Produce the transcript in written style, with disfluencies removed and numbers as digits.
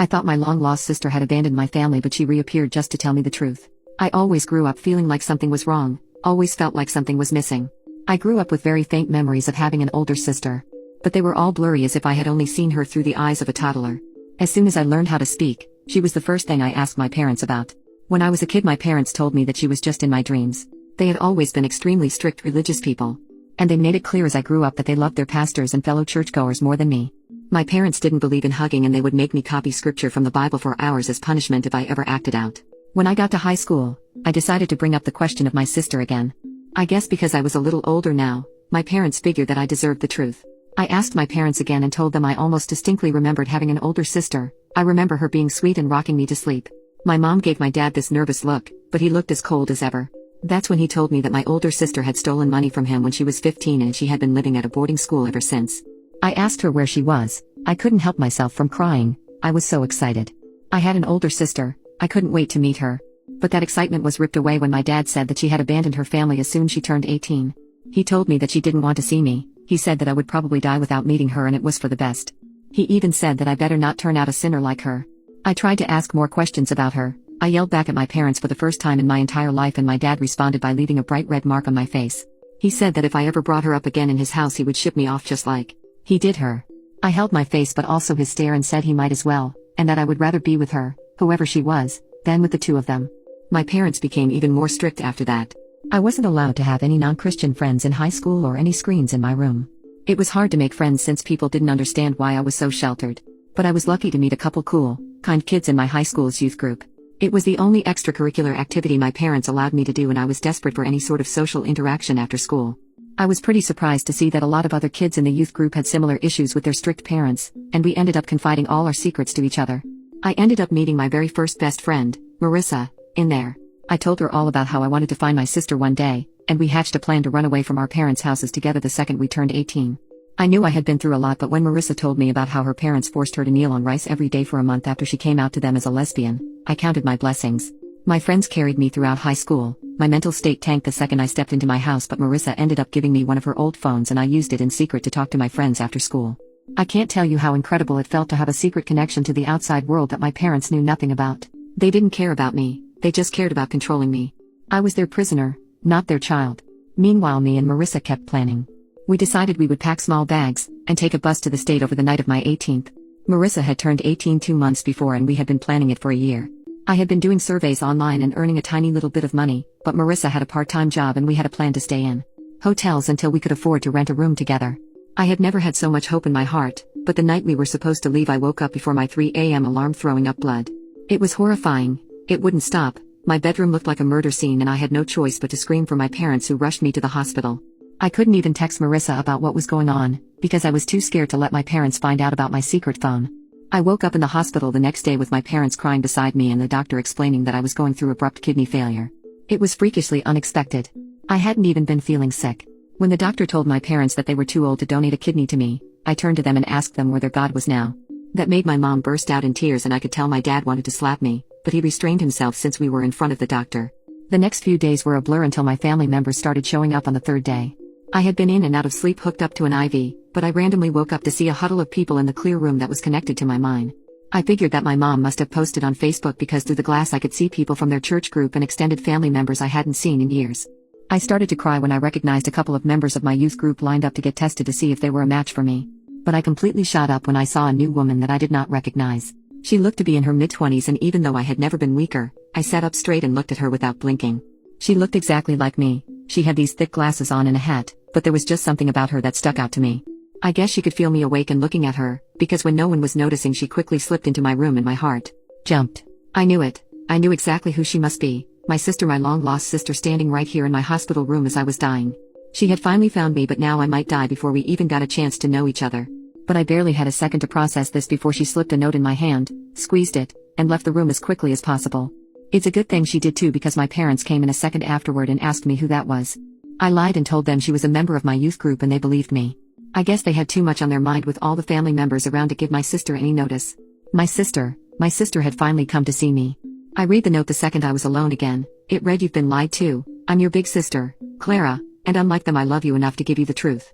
I thought my long-lost sister had abandoned my family, but she reappeared just to tell me the truth. I always grew up feeling like something was wrong, always felt like something was missing. I grew up with very faint memories of having an older sister. But they were all blurry, as if I had only seen her through the eyes of a toddler. As soon as I learned how to speak, she was the first thing I asked my parents about. When I was a kid, my parents told me that she was just in my dreams. They had always been extremely strict religious people. And they made it clear as I grew up that they loved their pastors and fellow churchgoers more than me. My parents didn't believe in hugging, and they would make me copy scripture from the Bible for hours as punishment if I ever acted out. When I got to high school, I decided to bring up the question of my sister again. I guess because I was a little older now, my parents figured that I deserved the truth. I asked my parents again and told them I almost distinctly remembered having an older sister. I remember her being sweet and rocking me to sleep. My mom gave my dad this nervous look, but he looked as cold as ever. That's when he told me that my older sister had stolen money from him when she was 15 and she had been living at a boarding school ever since. I asked her where she was. I couldn't help myself from crying. I was so excited. I had an older sister. I couldn't wait to meet her. But that excitement was ripped away when my dad said that she had abandoned her family as soon as she turned 18. He told me that she didn't want to see me. He said that I would probably die without meeting her, and it was for the best. He even said that I better not turn out a sinner like her. I tried to ask more questions about her. I yelled back at my parents for the first time in my entire life, and my dad responded by leaving a bright red mark on my face. He said that if I ever brought her up again in his house, he would ship me off just like he did her. I held my face but also his stare and said he might as well, and that I would rather be with her, whoever she was, than with the two of them. My parents became even more strict after that. I wasn't allowed to have any non-Christian friends in high school or any screens in my room. It was hard to make friends since people didn't understand why I was so sheltered. But I was lucky to meet a couple cool, kind kids in my high school's youth group. It was the only extracurricular activity my parents allowed me to do, and I was desperate for any sort of social interaction after school. I was pretty surprised to see that a lot of other kids in the youth group had similar issues with their strict parents, and we ended up confiding all our secrets to each other. I ended up meeting my very first best friend, Marissa, in there. I told her all about how I wanted to find my sister one day, and we hatched a plan to run away from our parents' houses together the second we turned 18. I knew I had been through a lot, but when Marissa told me about how her parents forced her to kneel on rice every day for a month after she came out to them as a lesbian, I counted my blessings. My friends carried me throughout high school. My mental state tanked the second I stepped into my house, but Marissa ended up giving me one of her old phones, and I used it in secret to talk to my friends after school. I can't tell you how incredible it felt to have a secret connection to the outside world that my parents knew nothing about. They didn't care about me, they just cared about controlling me. I was their prisoner, not their child. Meanwhile, me and Marissa kept planning. We decided we would pack small bags and take a bus to the state over the night of my 18th. Marissa had turned 18 2 months before, and we had been planning it for a year. I had been doing surveys online and earning a tiny little bit of money, but Marissa had a part-time job and we had a plan to stay in hotels until we could afford to rent a room together. I had never had so much hope in my heart, but the night we were supposed to leave, I woke up before my 3 a.m. alarm throwing up blood. It was horrifying. It wouldn't stop. My bedroom looked like a murder scene, and I had no choice but to scream for my parents, who rushed me to the hospital. I couldn't even text Marissa about what was going on, because I was too scared to let my parents find out about my secret phone. I woke up in the hospital the next day with my parents crying beside me and the doctor explaining that I was going through abrupt kidney failure. It was freakishly unexpected. I hadn't even been feeling sick. When the doctor told my parents that they were too old to donate a kidney to me, I turned to them and asked them where their God was now. That made my mom burst out in tears, and I could tell my dad wanted to slap me, but he restrained himself since we were in front of the doctor. The next few days were a blur until my family members started showing up on the third day. I had been in and out of sleep hooked up to an IV, but I randomly woke up to see a huddle of people in the clear room that was connected to my mine. I figured that my mom must have posted on Facebook, because through the glass I could see people from their church group and extended family members I hadn't seen in years. I started to cry when I recognized a couple of members of my youth group lined up to get tested to see if they were a match for me. But I completely shot up when I saw a new woman that I did not recognize. She looked to be in her mid-20s, and even though I had never been weaker, I sat up straight and looked at her without blinking. She looked exactly like me. She had these thick glasses on and a hat, but there was just something about her that stuck out to me. I guess she could feel me awake and looking at her, because when no one was noticing, she quickly slipped into my room and my heart jumped. I knew it. I knew exactly who she must be. My sister, my long-lost sister, standing right here in my hospital room as I was dying. She had finally found me, but now I might die before we even got a chance to know each other. But I barely had a second to process this before she slipped a note in my hand, squeezed it, and left the room as quickly as possible. It's a good thing she did too, because my parents came in a second afterward and asked me who that was. I lied and told them she was a member of my youth group, and they believed me. I guess they had too much on their mind with all the family members around to give my sister any notice. My sister had finally come to see me. I read the note the second I was alone again. It read, "You've been lied to. I'm your big sister, Clara, and unlike them, I love you enough to give you the truth.